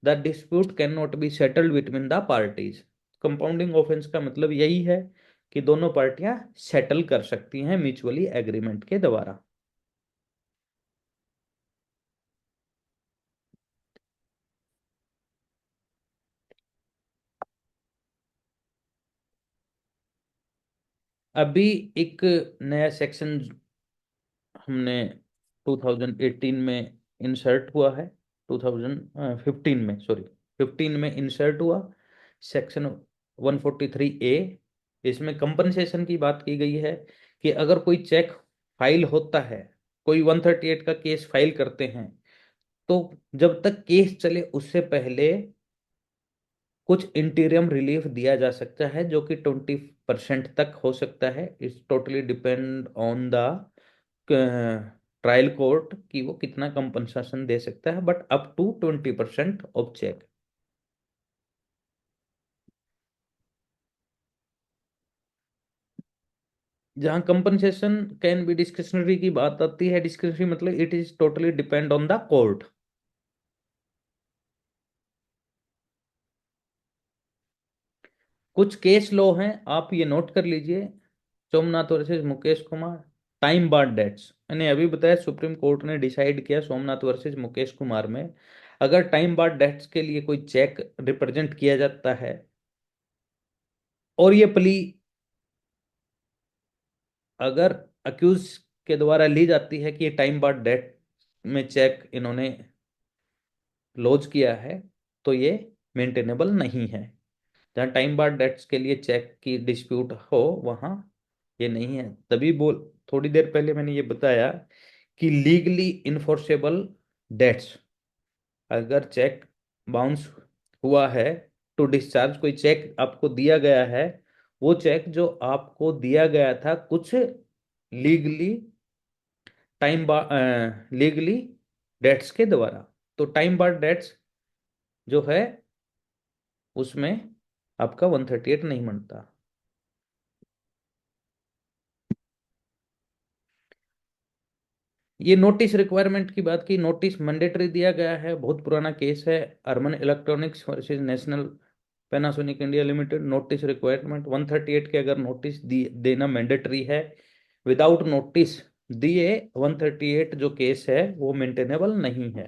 the dispute can not be settled between the parties. Compounding offence का मतलब यही है कि दोनों पार्टियां सेटल कर सकती हैं म्यूचुअली एग्रीमेंट के द्वारा। अभी एक नया सेक्शन हमने 2018 में इंसर्ट हुआ है, 2015 में, सॉरी, 15 में इंसर्ट हुआ, सेक्शन 143A। इसमें कंपनसेशन की बात की गई है कि अगर कोई चेक फाइल होता है, कोई 138 का केस फाइल करते हैं, तो जब तक केस चले उससे पहले कुछ इंटीरियम रिलीफ दिया जा सकता है, जो कि 20% तक हो सकता है। It's totally depend on the trial court कि वो कितना कंपनसेशन दे सकता है, but up to 20% of cheque. जहां कंपनसेशन कैन बी डिस्क्रिशनरी की बात आती है, डिस्क्रिशनरी मतलब it is totally depend on the court. कुछ केस लॉ हैं, आप ये नोट कर लीजिए। Somnath versus Mukesh Kumar, time barred debts. मैंने अभी बताया सुप्रीम कोर्ट ने डिसाइड किया सोमनाथ वर्सेस मुकेश कुमार में, अगर टाइम बार्ड डेट्स के लिए कोई चेक रिप्रेजेंट किया जाता है और ये प्ली अगर अक्यूज के द्वारा ली जाती है कि ये टाइम बार्ड डेट में चेक इन्होंने लॉन्च किया है, तो ये मेंटेनेबल नहीं है। जहाँ टाइम बार्ड डेट्स के लिए चेक की डिस्प्यूट हो, वहाँ ये नहीं है। तभी बोल थोड़ी देर पहले मैंने ये बताया कि लीगली इन्फोर्सेबल डेट्स, अगर चेक बाउंस हुआ है टू डिस्चार्ज, कोई चेक आपको दिया गया है, वो चेक जो आपको दिया गया था कुछ लीगली लीगली डेट्स के द्वारा, तो टाइम बार्ड डेट्स जो है उसमें आपका 138 नहीं बनता। ये नोटिस रिक्वायरमेंट की बात की, नोटिस मैंडेटरी दिया गया है। बहुत पुराना केस है, urban electronics versus national Panasonic India limited. Notice requirement 138 के अगर नोटिस देना मैंडेटरी है, विदाउट नोटिस दिए 138 जो केस है वो मेंटेनेबल नहीं है।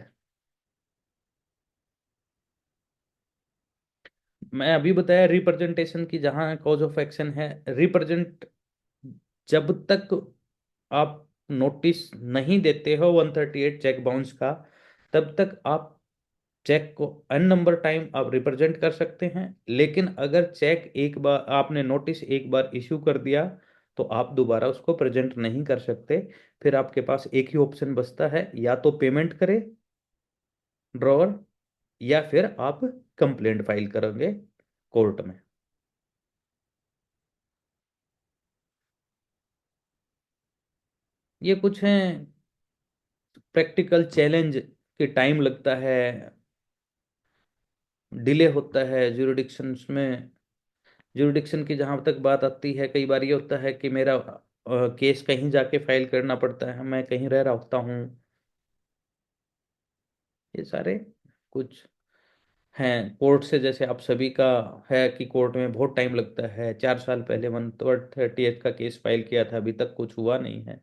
मैं अभी बताया रिप्रेजेंटेशन की, जहां कॉज ऑफ एक्शन है रिप्रेजेंट, जब तक आप नोटिस नहीं देते हो 138 चेक बाउंस का, तब तक आप चेक को अन नंबर टाइम आप रिप्रेजेंट कर सकते हैं। लेकिन अगर चेक एक बार आपने नोटिस एक बार इश्यू कर दिया, तो आप दोबारा उसको प्रेजेंट नहीं कर सकते। फिर आपके पास एक ही ऑप्शन बचता है, या तो पेमेंट करें ड्रॉवर, या फिर आप कंप्लेंट फाइल करोगे कोर्ट में। ये कुछ हैं प्रैक्टिकल चैलेंज कि टाइम लगता है, डिले होता है ज्यूरिडिक्शंस में। ज्यूरिडिक्शन की जहां तक बात आती है, कई बार ये होता है कि मेरा केस कहीं जाके फाइल करना पड़ता है, मैं कहीं रह रहा होता हूँ। ये सारे कुछ हैं कोर्ट से, जैसे आप सभी का है कि कोर्ट में बहुत टाइम लगता है। 4 साल पहले 138 का केस फाइल किया था, अभी तक कुछ हुआ नहीं है।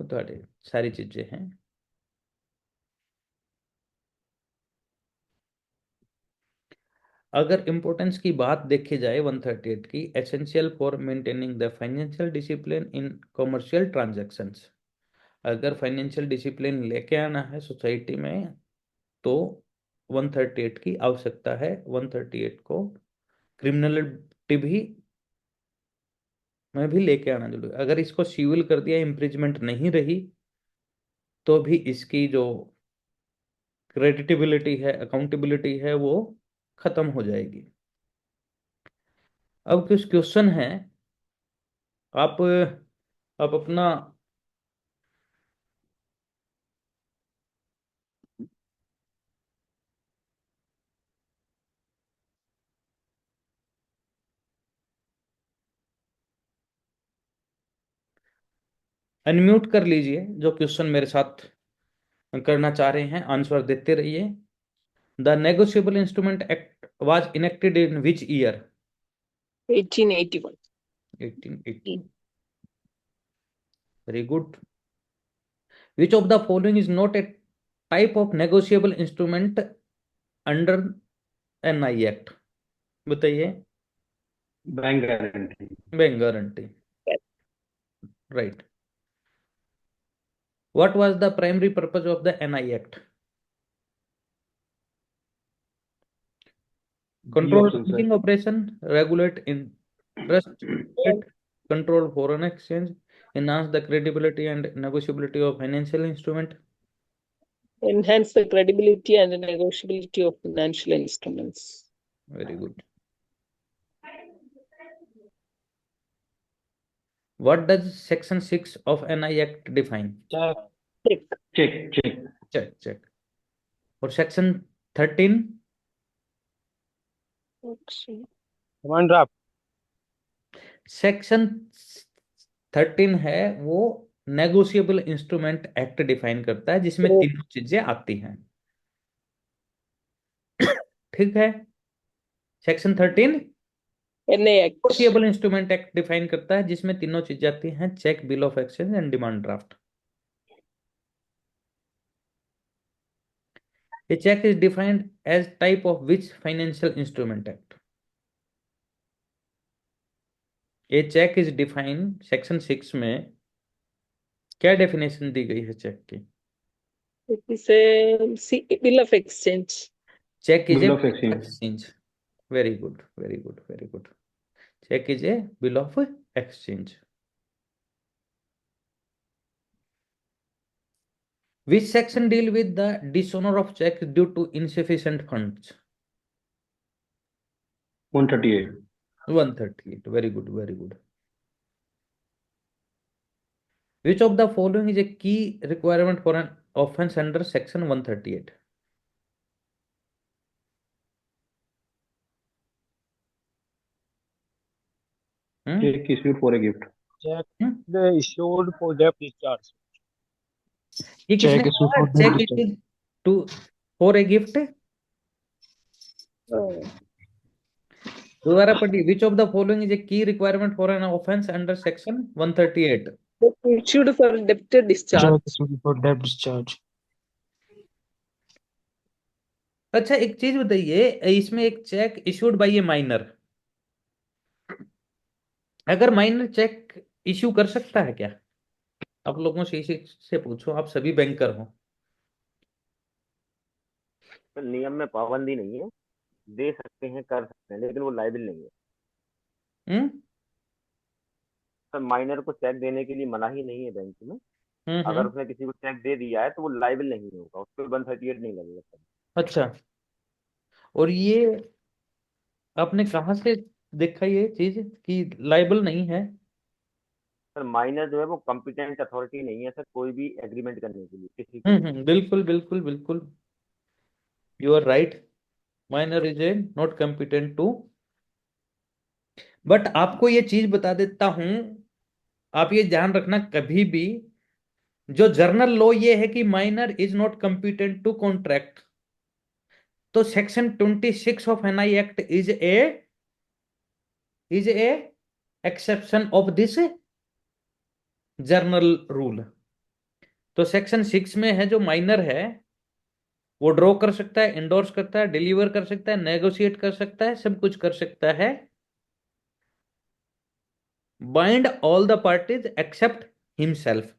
वो तो सारी चीजें हैं। अगर इम्पोर्टेंस की बात देखी जाए 138 की, essential for maintaining the financial discipline in commercial transactions, अगर फाइनेंशियल डिसिप्लिन लेके आना है सोसाइटी में, तो 138 की आवश्यकता है। 138 को क्रिमिनलिटी भी में भी लेके आना जरूरी है। अगर इसको सिविल कर दिया, इम्प्रिजमेंट नहीं रही, तो भी इसकी जो क्रेडिटेबिलिटी है, अकाउंटेबिलिटी है, वो खत्म हो जाएगी। अब कुछ क्वेश्चन है, आप अपना अनम्यूट कर लीजिए, जो क्वेश्चन मेरे साथ करना चाह रहे हैं आंसर देते रहिए। The negotiable instrument act was enacted in which year? 1881. 1880। Very good. Which of the following is not a type of negotiable instrument under NI act? बताइए। Bank guarantee. Bank guarantee, right. What was the primary purpose of the NI act? B control option sir. Banking operation, regulate interest rate, control foreign exchange, enhance the credibility and negotiability of financial instrument? Enhance the credibility and the negotiability of financial instruments. Very good. What does section 6 of NI Act define? Check. Cheque. Check. और section 13? Demand draft. Section 13 है वो negotiable instrument act define करता है, जिसमें तीनों चीजें आती हैं। ठीक है। Section 13 NA Act. Negotiable instrument act define करता है, जिसमें तीनों चीजें आती हैं, cheque, bill of exchange and demand draft. A check is defined as type of which financial instrument act? A cheque is define section 6 में क्या डेफिनेशन दी गई है चेक की? It is a bill of exchange. Cheque is a bill of exchange. Exchange. Very good, very good, very good. Cheque is a bill of exchange. Which section deal with the dishonor of check due to insufficient funds? 138। 138. Very good, very good. Which of the following is a key requirement for an offense under section 138? Cheque issued for a gift. Hmm? Issued for debt discharge. ये किसने cheque issued कहा? For debt cheque discharge. Issued to for a gift. Oh, दोबारा पढ़िए। Which of the following is a key requirement for an offense under section 138? issued for debtor discharge. Cheque issued for debt discharge. अच्छा, एक चीज बताइए, इसमें एक cheque issued by a minor, अगर minor cheque issue कर सकता है क्या? आप लोगों से इसी से पूछो, आप सभी बैंकर हो। तो नियम में पाबंदी नहीं है, दे सकते हैं, कर सकते हैं, लेकिन वो लायबिल नहीं है। सर माइनर को चेक देने के लिए मनाही नहीं है बैंक में। अगर उसने किसी को चेक दे दिया है तो वो लायबिल नहीं होगा, उस पर 138 नहीं लगेगा सर। अच्छा, और ये आपने कहाँ से देखा ये चीज कि लाइबल नहीं है? सर माइनर जो है वो कॉम्पिटेंट अथॉरिटी नहीं है सर, कोई भी एग्रीमेंट करने के लिए किसी के लिए। बिल्कुल बिल्कुल बिल्कुल, you are right. Minor is a not competent to. But आपको ये चीज बता देता हूं, आप ये ध्यान रखना कभी भी, जो जर्नल लॉ ये है कि minor is not competent to contract, तो section 26 of NI act is a exception of this general rule. तो सेक्शन 6 में है, जो माइनर है वो ड्रॉ कर सकता है, इंडोर्स करता है, डिलीवर कर सकता है, नेगोशिएट कर सकता है, सब कुछ कर सकता है, bind all the parties except himself.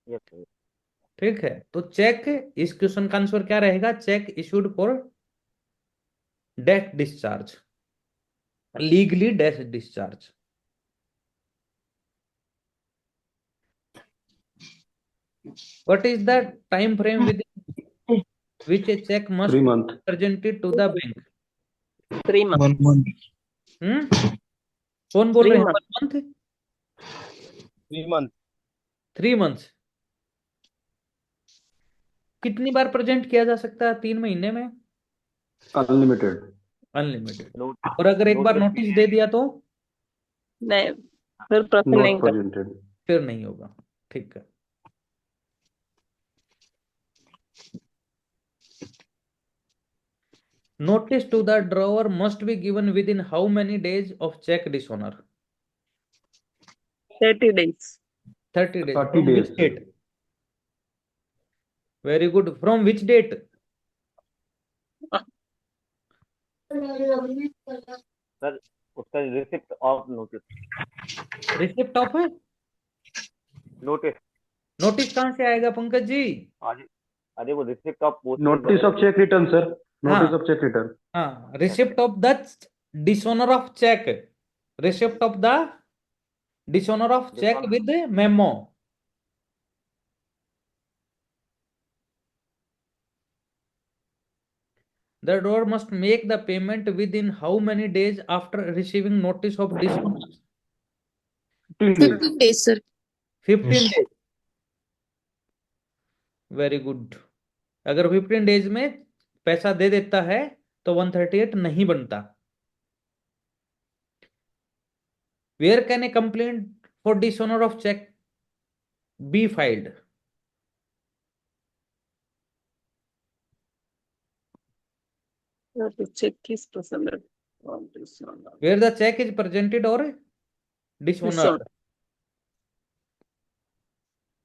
Yes sir. ठीक है, तो चेक, इस क्वेश्चन का आंसर क्या रहेगा? Cheque issued for debt discharge, legally debt discharge. What is the time frame within which a check must 3 be month। presented to the bank? 3 months. 1 month। हम्म? कौन बोल 3 रहे हैं? months. 1 month? 3 मंथ। 3 months? कितनी बार present किया जा सकता है 3 महीने में? अनलिमिटेड। अनलिमिटेड। नोट और अगर एक बार नोटिस नोटिस दे दिया तो नहीं, फिर प्रेजेंट नहीं नॉट कर। प्रेजेंटेड। फिर नहीं होगा। ठीक है। Notice to the drawer must be given within how many days of check dishonor? 30 days. 30 days. 30 From which days, sir। date? Very good. From which date? Sir उसका receipt of notice. Receipt of notice. Notice कहां से आएगा पंकज जी? आज अरे वो receipt of post. Notice of cheque return sir. Notice हाँ of cheque return. हाँ, receipt of the dishonour of cheque, receipt of the dishonour of cheque with memo. The drawer must make the payment within how many days after receiving notice of dishonor? 15 days। 15 days, sir. 15 days. Very good. अगर 15 days में पैसा दे देता है तो 138 नहीं बनता। Where can a complaint for dishonour of cheque be filed? The check is presented on dishonor. Where the cheque is presented और dishonoured?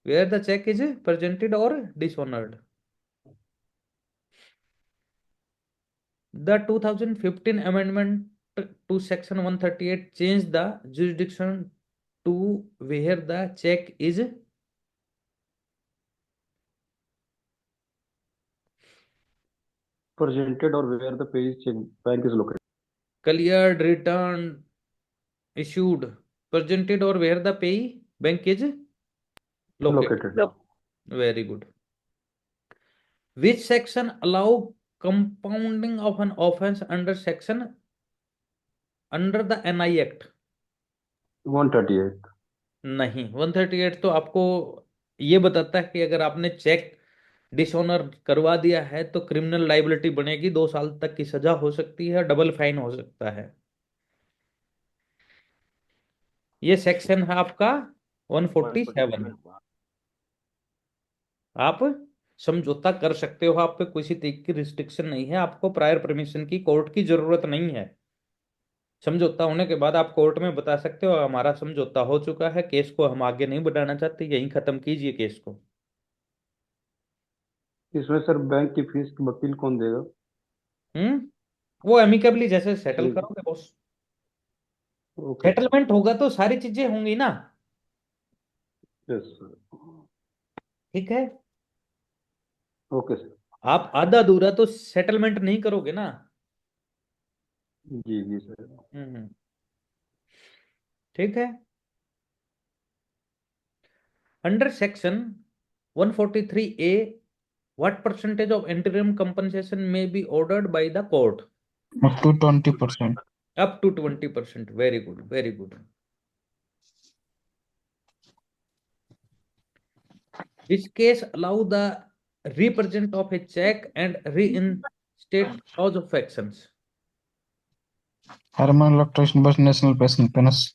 Where the cheque is presented और dishonoured? The 2015 amendment to section 138 change the jurisdiction to where the check is Presented or where the bank is located. cleared, returned, issued, presented, or where the pay bank is located. Located. Yep. Very good. Which section allow compounding of an offense under the NI Act? 138. नहीं, 138 तो आपको ये बताता है कि अगर आपने check dishonour करवा दिया है तो क्रिमिनल लाइबिलिटी बनेगी, 2 साल तक की सजा हो सकती है, डबल फाइन हो सकता है। ये सेक्शन है आपका 147। आप समझौता कर सकते हो, आप पे किसी तरीके की रिस्ट्रिक्शन नहीं है, आपको प्रायर परमिशन की, कोर्ट की जरूरत नहीं है। समझौता होने के बाद आप कोर्ट में बता सकते हो हमारा समझौता हो चुका है, केस को हम आगे नहीं बढ़ाना चाहते, यहीं खत्म कीजिए केस को। इसमें सर बैंक की फीस वकील कौन देगा? वो एमिकेबली जैसे सेटल ठीक। करोगे बॉस। ओके। सेटलमेंट होगा तो सारी चीजें होंगी ना। Yes sir. ठीक है, ओके सर। आप आधा अधूरा तो सेटलमेंट नहीं करोगे ना। जी जी सर। हम्म, ठीक है। Under section 143A, what percentage of interim compensation may be ordered by the court? Up to 20%. Up to 20%. Very good, very good. Which case allow the represent of a check and reinstate cause of actions? Harman Electrician Bus National Penis.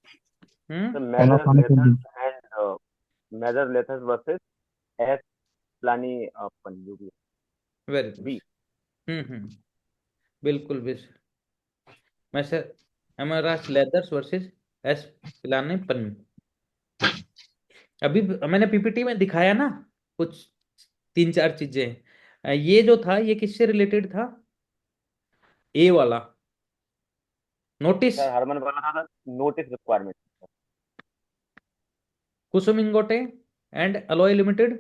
मेजर leathers versus S प्लानी पंजूबी। Very good. बिल्कुल मैं sir MRS leathers versus S पिलानी पन्नी। अभी मैंने PPT में दिखाया ना कुछ 3-4 चीजें। ये जो था ये किससे रिलेटेड था? ए वाला नोटिस, सर हरमन वाला था notice requirement. Kusum ingots and alloy limited.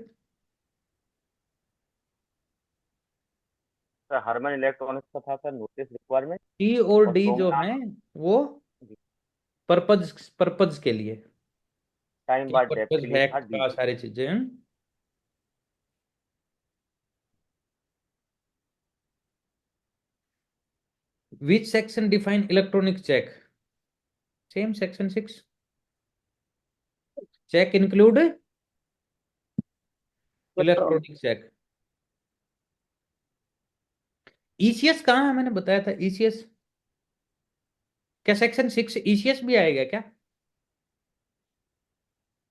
Sir Harman electronics का था सर नोटिस रिक्वायरमेंट। टी और और डी जो सोमनाथ है वो पर्पज के लिए, टाइम बाद डेप्थ पर्पज के लिए था फैक्ट डी। का सारी चीजें। Which section define electronic check? Same section 6. Check include electronic check. ECS कहाँ है? मैंने बताया था ईसीएस। क्या सेक्शन 6 ईसीएस भी आएगा क्या?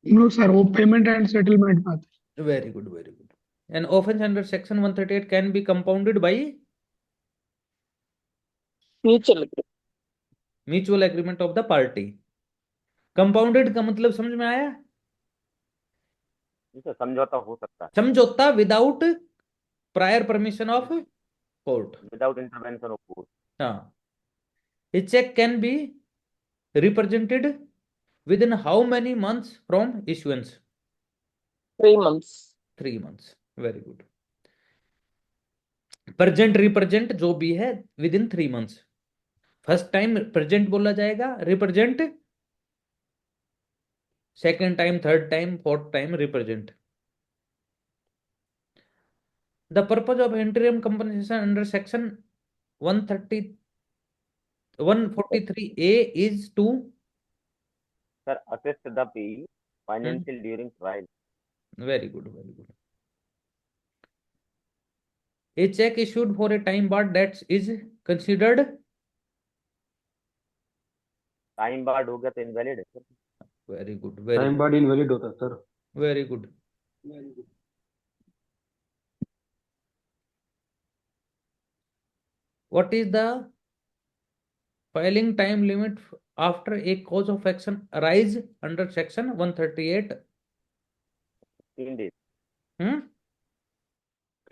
नो सर, वो पेमेंट एंड सेटलमेंट बात है। Very good, very good. An offense under section 138 can be compounded by mutual agreement of the party. Compounded का मतलब समझ में आया? जी सर समझौता हो सकता है समझौता without prior permission of court. Without intervention of court. हाँ। A check can be represented within how many months from issuance? 3 months. 3 months. Very good. Present represent जो भी है within 3 months। First time present बोला जाएगा, represent second time, third time, fourth time represent. The purpose of interim compensation under section 143A is to sir assist the payee financial during trial. Very good, very good. A check issued for a time barred debt is considered time barred हो गया तो invalid है sir. Very good, time बाद invalid होता है sir. Very good. What is the filing time limit after a cause of action arise under section 138? 3 days।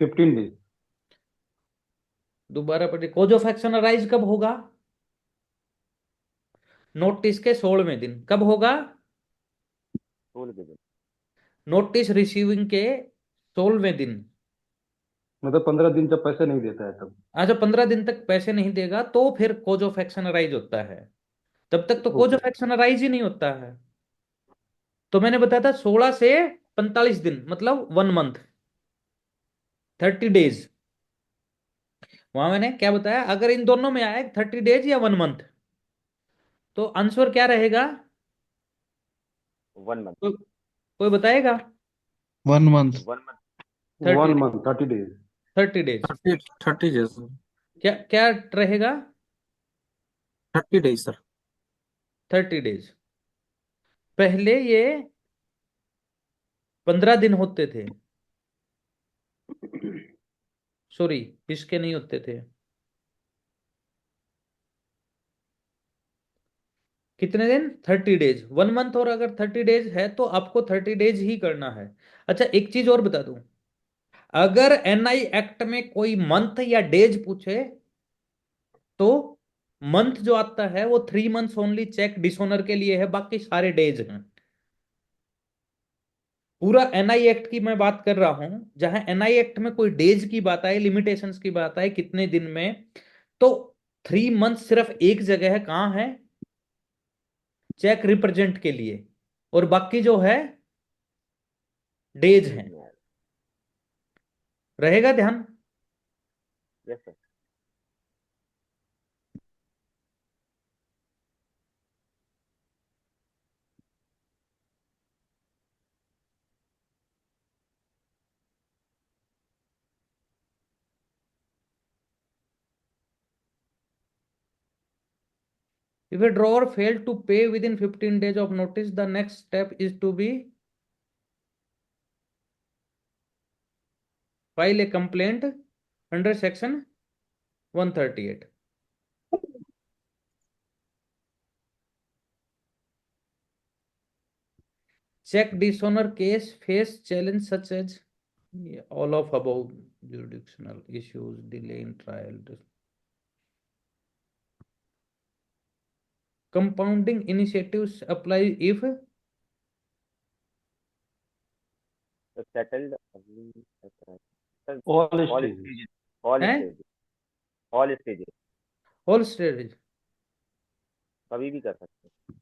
15 days। दोबारा पढ़िए, cause of action arise कब होगा? नोटिस के 16वें दिन कब होगा? 16 के दिन। नोटिस रिसीविंग के 16वें दिन। मतलब 15 दिन जब पैसे नहीं देता है तब। अच्छा, 15 दिन तक पैसे नहीं देगा तो फिर कोज ऑफ एक्शन अराइज होता है। तब तक तो कोज ओके ऑफ एक्शन अराइज ही नहीं होता है। तो मैंने बताया था 16 से 45 दिन, मतलब 1 मंथ, 30 डेज। वहां मैंने क्या बताया, अगर इन दोनों में आए 30 डेज या 1 मंथ, तो आंसर क्या रहेगा? 1 मंथ। कोई, कोई बताएगा? 1 month. 1 month. 30 1 month 30 days। 30 days. 30 days. क्या क्या रहेगा? 30 days, sir. 30 डेज। पहले ये 15 दिन होते थे, सॉरी, इसके नहीं होते थे। कितने दिन? 30 डेज, 1 मंथ। और अगर 30 डेज है तो आपको 30 डेज ही करना है। अच्छा, एक चीज और बता दूं, अगर एनआई एक्ट में कोई मंथ या डेज पूछे तो मंथ जो आता है वो 3 मंथ्स ओनली चेक डिसोनर के लिए है, बाकी सारे डेज हैं। पूरा एनआई एक्ट की मैं बात कर रहा हूं, जहां एनआई एक्ट में कोई डेज की बात आए, लिमिटेशंस की बात आए कितने दिन में, तो 3 मंथ सिर्फ एक जगह है, कहां है? चेक रिप्रेजेंट के लिए। और बाकी जो है डेज डेज हैं। में आएगा। रहेगा ध्यान? Yes sir. If a drawer failed to pay within 15 days of notice, the next step is to be file a complaint under section 138. Check dishonor case face challenge such as all of above jurisdictional issues, delay in trial. Compounding initiatives apply if settled sir. All all stages. Stages. All है stages. All stages. Whole stage कभी भी कर सकते हैं।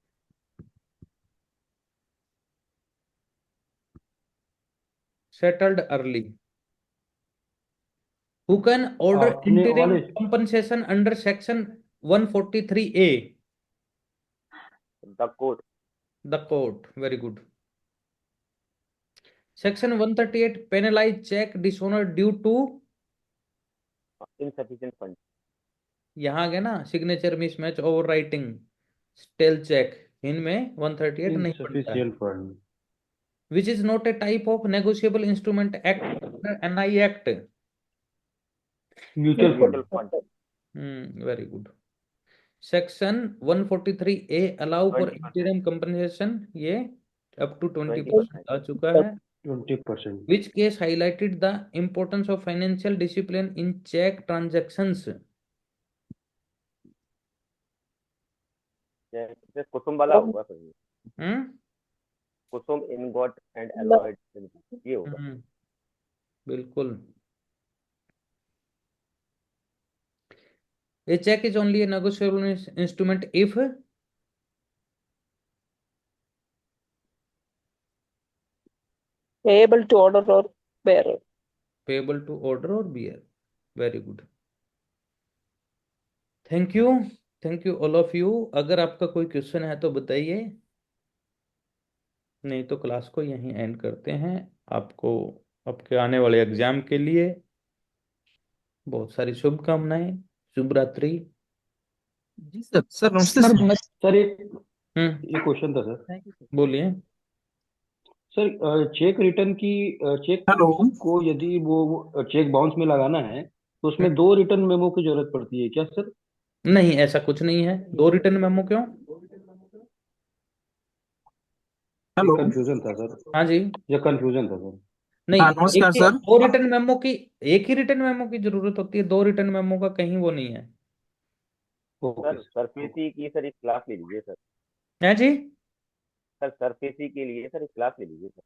settled early. Who can order आपने all interim compensation under section 143A? The court. The court. Very good. Section 138 penalize check dishonor due to, insufficient fund. यहाँ आ गया ना, signature mismatch, overwriting, stale cheque, इनमें 138 नहीं बनता है। Insufficient fund. Which is not a type of negotiable instrument act, NI act. Mutual mutual fund. Fund. Very good. Section 143A allow for 20%। Interim compensation, ये up to 20% 20%। आ चुका है। 20%। Which case highlighted the importance of financial discipline in check transactions? जैसे कुसुम वाला होगा sir ये। हम्म कुसुम ingot and alloyed ये होगा। बिल्कुल। A check is only a negotiable instrument if Payable to order or bearer. payable to order or bearer. Very good. Thank you. Thank you all of you. अगर आपका कोई question है तो बताइए, नहीं तो क्लास को यहीं एंड करते हैं। आपको आपके आने वाले एग्जाम के लिए बहुत सारी शुभकामनाएं। शुभ रात्रि। जी सर, सर नमस्ते सर सर। सर एक हम्म क्वेश्चन था सर। बोलिए। सर चेक रिटर्न की चेक हेलो। को यदि वो चेक बाउंस में लगाना है तो उसमें 2 रिटर्न मेमो की जरूरत पड़ती है क्या सर? नहीं, ऐसा कुछ नहीं है। 2 रिटर्न मेमो क्यों? ये हेलो। कंफ्यूजन था सर। हाँ जी। ये कंफ्यूजन था सर। नहीं, हाँ नमस्कार सर। दो रिटर्न मेमो की, एक ही रिटर्न मेमो की जरूरत होती है, 2 रिटर्न मेमो का कहीं वो नहीं है। Okay sir sir. सरफेसी की सर एक क्लास ले लीजिए सर। है जी। सर सरफेसी के लिए सर एक क्लास ले लीजिए सर।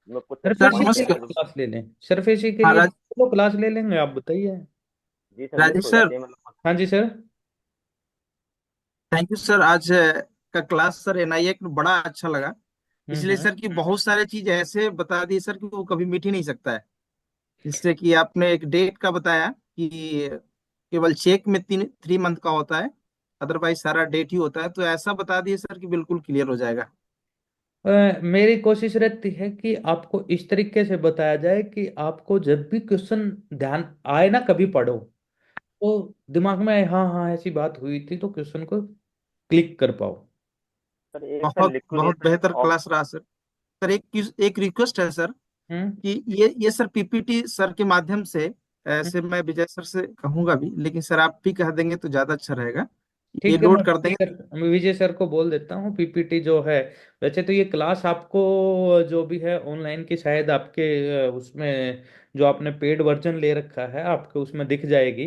हम लोग कुछ सर सरफेसी एक्सरसाइज के नमस्कार। लिए क्लास ले लें, सरफेसी के हाँ लिए राज, तो क्लास ले लेंगे, आप बताइए। जी सर, मिस राजेश हो सर, जाते हैं मतलब। हाँ जी सर। Thank you sir. आज का क्लास सर एनआईए में बड़ा अच्छा लगा। इसलिए हम्म। सर कि बहुत सारे चीज ऐसे बता दिए सर कि वो कभी मिट ही नहीं सकता है। जिससे कि आपने एक डेट का बताया कि केवल चेक में 3 मंथ का होता है, अदरवाइज सारा डेट ही होता है। तो ऐसा बता दिए सर कि बिल्कुल क्लियर हो जाएगा। मेरी कोशिश रहती है कि आपको इस तरीके से बताया जाए कि आपको जब भी क्वेश्चन ध्यान आए ना, कभी पढ़ो तो दिमाग में आए, हाँ हाँ ऐसी बात हुई थी, तो क्वेश्चन को क्लिक कर पाओ। सर एक सर बहुत बहुत लिक्विडेशन बेहतर ऑफ। क्लास रहा सर। सर एक रिक्वेस्ट है सर हम्म। कि ये सर पीपीटी सर के माध्यम से, ऐसे मैं विजय सर से कहूंगा भी, लेकिन सर आप भी कह देंगे तो ज्यादा अच्छा रहेगा। ये ठीक है, लोड कर देंगे। मैं विजय सर को बोल देता हूँ पीपीटी जो है। वैसे तो ये क्लास आपको जो भी है ऑनलाइन की, शायद आपके उसमें जो आपने पेड वर्जन ले रखा है आपके उसमें दिख जाएगी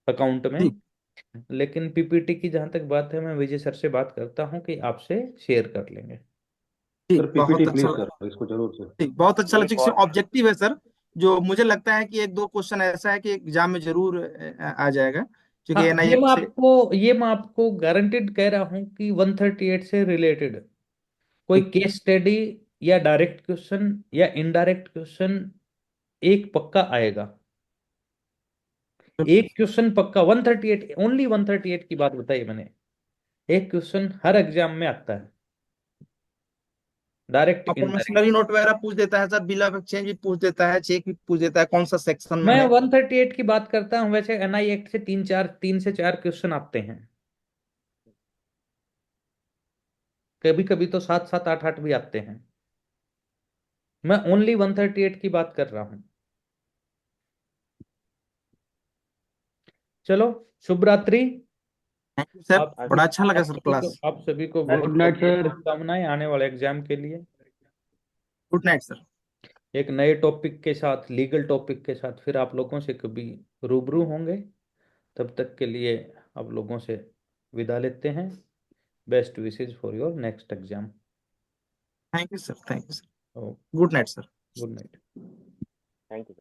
अकाउंट में। ठीक लेकिन पीपीटी की जहाँ तक बात है, मैं विजय सर से बात करता हूँ कि आपसे शेयर कर लेंगे। ठीक, सर पीपीटी बहुत अच्छा प्लीज लगा। सर, इसको जरूर से। ठीक, बहुत अच्छा एक लगा। और सर। ऑब्जेक्टिव है सर, जो मुझे लगता है कि एक दो क्वेश्चन ऐसा है कि एग्जाम में जरूर आ जाएगा, क्योंकि हाँ, एनआईए से। ये मैं आपको गारंटेड कह रहा हूँ कि 138 से रिलेटेड कोई ठीक केस स्टडी या डायरेक्ट क्वेश्चन या इनडायरेक्ट क्वेश्चन एक पक्का आएगा। एक क्वेश्चन पक्का 138, ओनली 138 की बात बताई मैंने। एक क्वेश्चन हर एग्जाम में आता है, डायरेक्ट इनडायरेक्ट। प्रॉमिसनरी नोट वगैरह पूछ देता है सर, बिल ऑफ एक्सचेंज भी पूछ देता है, चेक भी पूछ देता है, कौन सा सेक्शन में मैं है। 138 की बात करता हूँ, वैसे एनआई एक्ट से 3 से 4 क्वेश्चन आते हैं। कभी कभी तो 7 7 8 8 भी आते हैं। मैं ओनली 138 की बात कर रहा हूँ। चलो, शुभ रात्रि। थैंक यू सर, आप हाँ बड़ा सर। अच्छा लगा सर क्लास। आप सभी को सर बहुत गुड नाइट बहुत सर। शुभकामनाएं आने वाले एग्जाम के लिए। Good night sir. एक नए टॉपिक के साथ, लीगल टॉपिक के साथ फिर आप लोगों से कभी रूबरू होंगे। तब तक के लिए आप लोगों से विदा लेते हैं। Best wishes for your next exam. Thank you sir, thank you sir. Good night sir. Good night. Thank you.